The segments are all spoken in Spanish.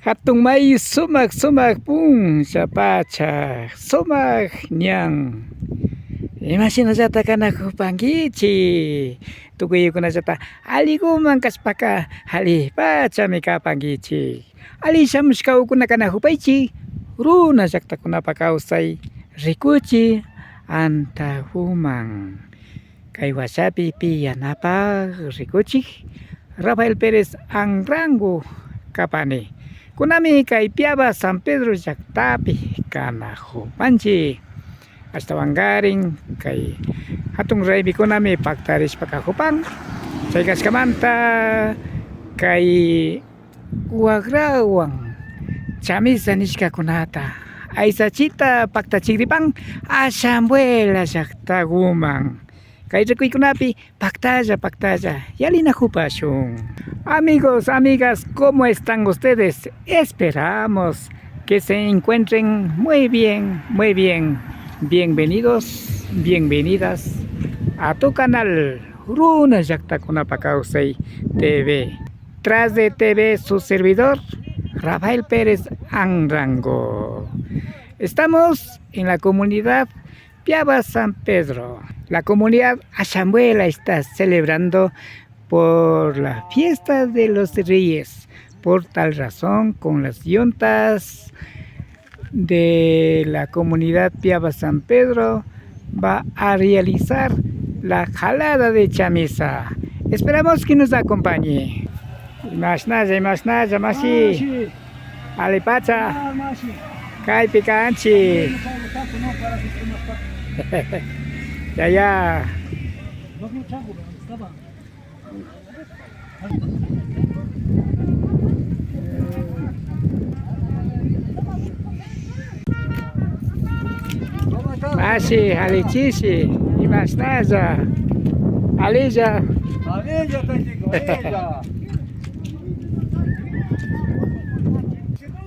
Hatun may sumak pun sapacha sumak ñan imashinallata kanakupankichik tukuyukunallata allikuman kashpaka allipachami kapankichik alli shamushka ukuna kanakupaychik runa llaqtakunapak kawsay rikuchik antahuman kay washapi piyanapak rikuchik Rafael Pérez Angrango kapani kunami kay Piaba San Pedro llaqtapi kanajupanchik ashtawankarin kay hatun raymikunami paktarishpa kajupan chay kashkamanta kay wakrawan chamisa nishkakunata aysachita paktachikripan Ashambuela llaqtakuman kay rikuykunapi paktalla yalinakupashun. Amigos, amigas, ¿cómo están ustedes? Esperamos que se encuentren muy bien. Bienvenidos, bienvenidas a tu canal Runa Llaqtakunapak Kawsay TV. Tras de TV, su servidor Rafael Pérez Angrango. Estamos en la comunidad Piaba San Pedro. La comunidad Ashambuela está celebrando por la fiesta de los Reyes. Por tal razón, con las yuntas de la comunidad Piaba San Pedro va a realizar la jalada de chamisa. Esperamos que nos acompañe. Imashnaya, masi. Alipacha. Kay picanchi. Ya. Masi, alichishi, imashnaya. Alija.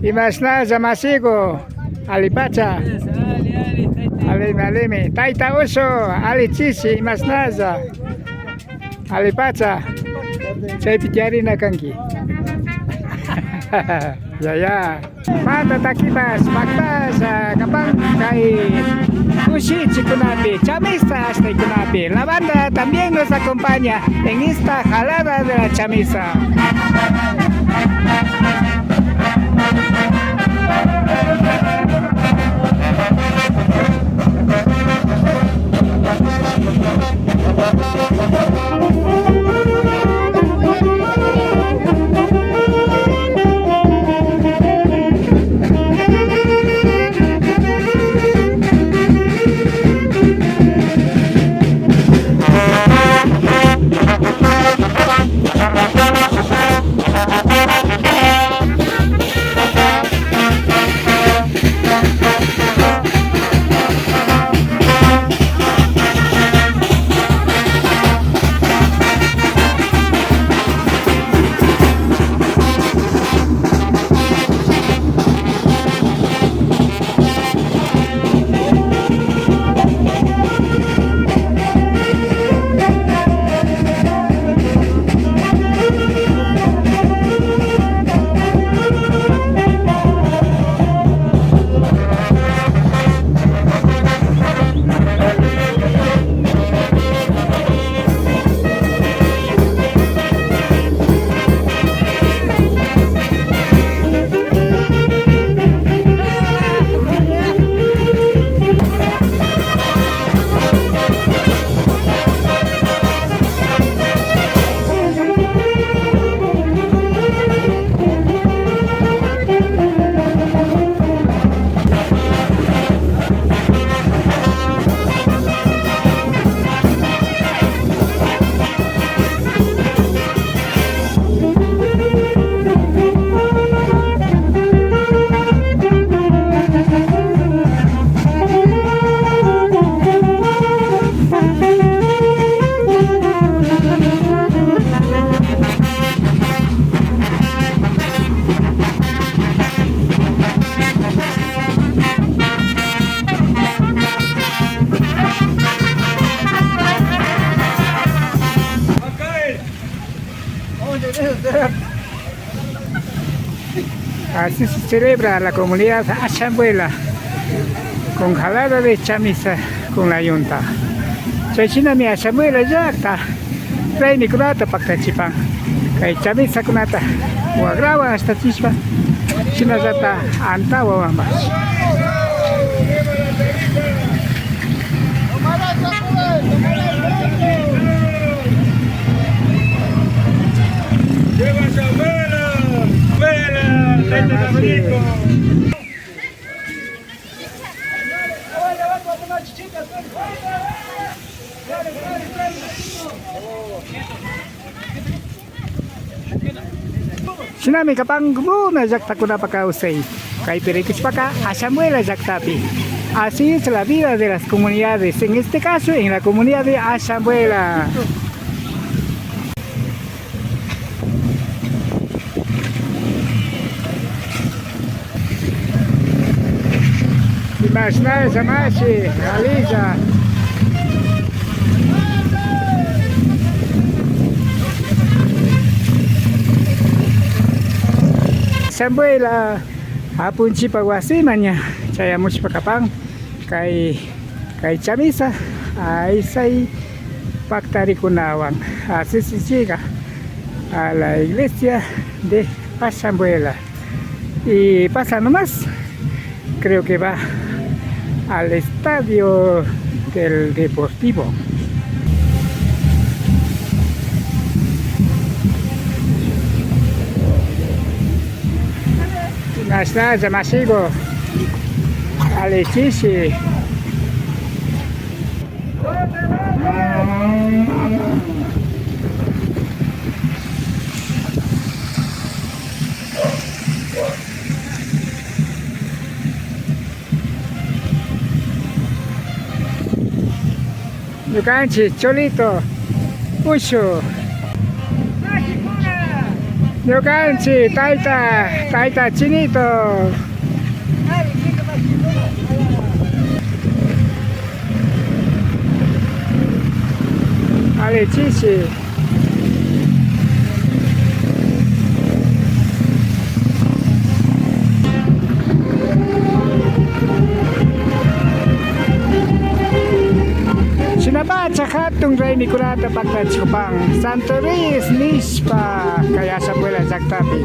Imashnaya masigo. Alipacha. Alime. Taita uso. Alichishi, imashnaya. Alipacha. Chay pityarina kanki. Ya. Mata takipas, maktas, kapang kay Ushichi kunapi, chamisa hasta kunapi. La banda también nos acompaña en esta jalada de la chamisa. Así se celebra la comunidad Asambuela con jalada de chamisa con la yunta. Chaychina mi Asambuela ya está. Trae ni kunata pakta chipang. Kay chamisa kunata. Wagrawa hasta chispa. China zata antawa ambas. Sinami kapang gumuna jak takuna pakausay. Kay perikis paka Asambuela jak tapi. Así es la vida de las comunidades, en este caso en la comunidad de Asambuela. Mas nada, Samashi, realiza. Asambuela, hapon chipawasimaña, chayamos pakapang, kay chamisa, ay say pactarikunawan, así se llega a la iglesia de Asambuela. Y pasa nomás, creo que va al estadio del Deportivo. Nasa masigo Alexisi. Yukanchi, Cholito, Ushu. Yukanchi, Taita, Chinito. Alexisi. Sinabacha hatong ray ni kurata pagkat chupang Santo Luis Nispa kaya sa Asambuela Zaktapi.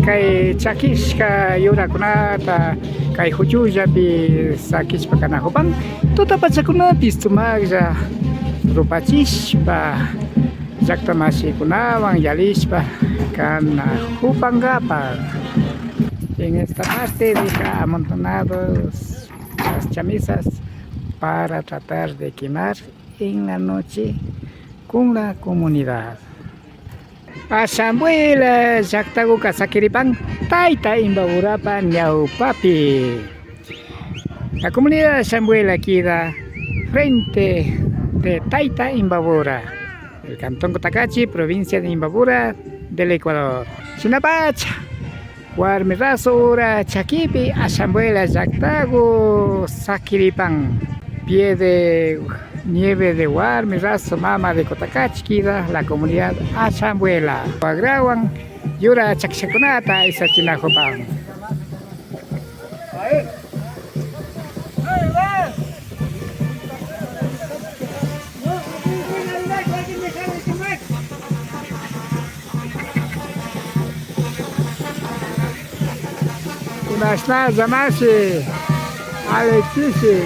Kay Chakishka yura kunata kay hujuja pi sakishpa kana hupang tutapacha kunapis tumagja rupachishpa llaktamasi kunawan yalishpa kana hupangapa. En esta parte deja amontonados las chamisas para tratar de quemar en la noche con la comunidad. Asambuela Zaktaguka Sakiripang Taita Imbaburapan Yau Papi. La comunidad de Chambuela queda frente de Taita, Imbabura, el cantón Cotacachi, provincia de Imbabura del Ecuador. Chinapacha, Guarmirazo, Ura, Chaquipi, Chambuela, Yactago, Saquiripán, pie de nieve de Guarmirazo, Mama de Cotacachi, queda la comunidad Chambuela. Guagrawan, Yura, Chaxacunata y Sachinajopan. Nasna Zamasi, Alexisi,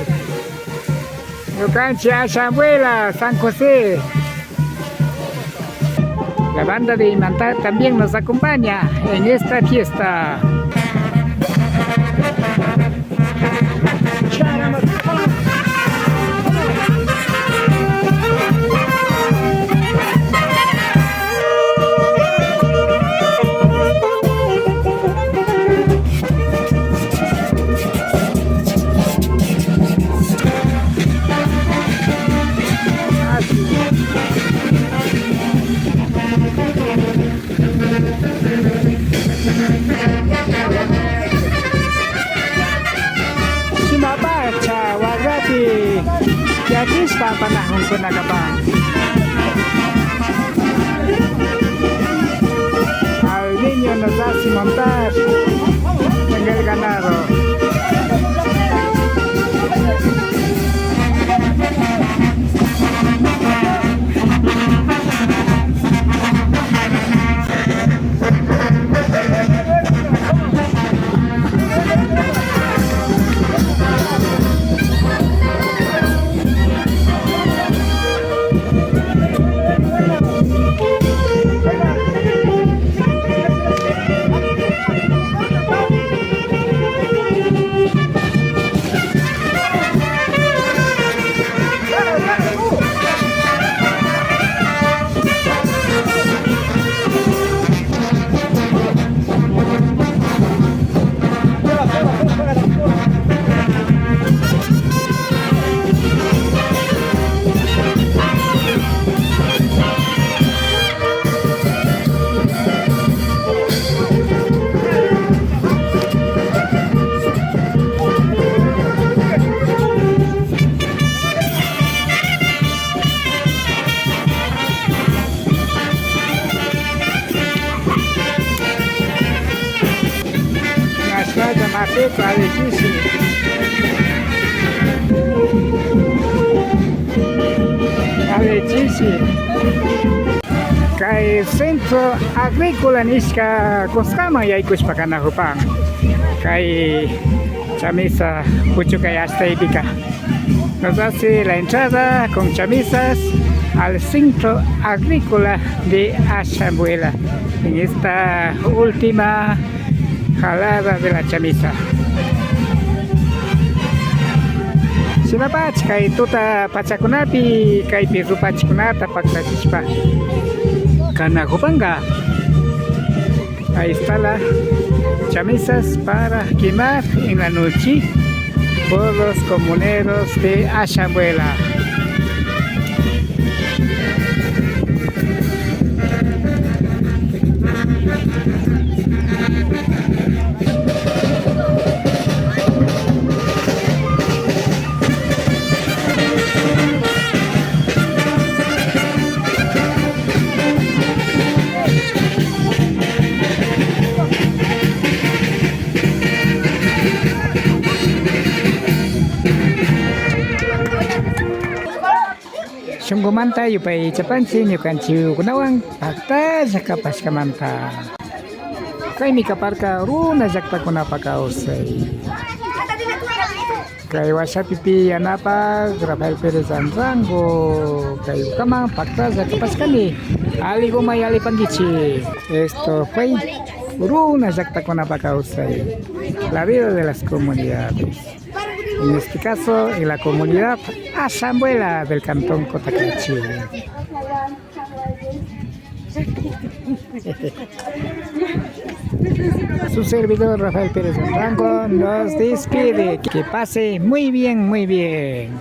Yocanchi, Chambuela, San José. La banda de Imantá también nos acompaña en esta fiesta. Sinabacha, Wagati, Yakispa panahon ko nagabang. Al niño nos hace montar en el ganado. Mapeta, Alexisi. Alexisi. Kay Centro Agrícola Nisca Coscama y Aycuspacanajupan. Kay Chamisa Puchucay hasta Ipica. Nos hace la entrada con chamisas al Centro Agrícola de Chambuela en esta última jalada de la chamisa. Sinapach kay tuta pachakunapi kay pirupachkunata paktachispa kanakupanga. Ahí está la chamisas para quemar en la noche por los comuneros de Chambuela. Sungumanta yupay chapansin yukanchiu kunawang pakta jaka paskamanta. Kay mi kaparka runa jakta kunapa kausay. Kay wasapipi anapa Rafael Perez Rango. Kay kamang pakta jaka paskani. Ali gumay ali pangichi. Esto fue runa jakta kunapa kausay. La vida de las comunidades. En este caso, en la comunidad Chambuela del cantón Cotacachi. Su servidor Rafael Pérez Blanco nos despide. Que pase muy bien, muy bien.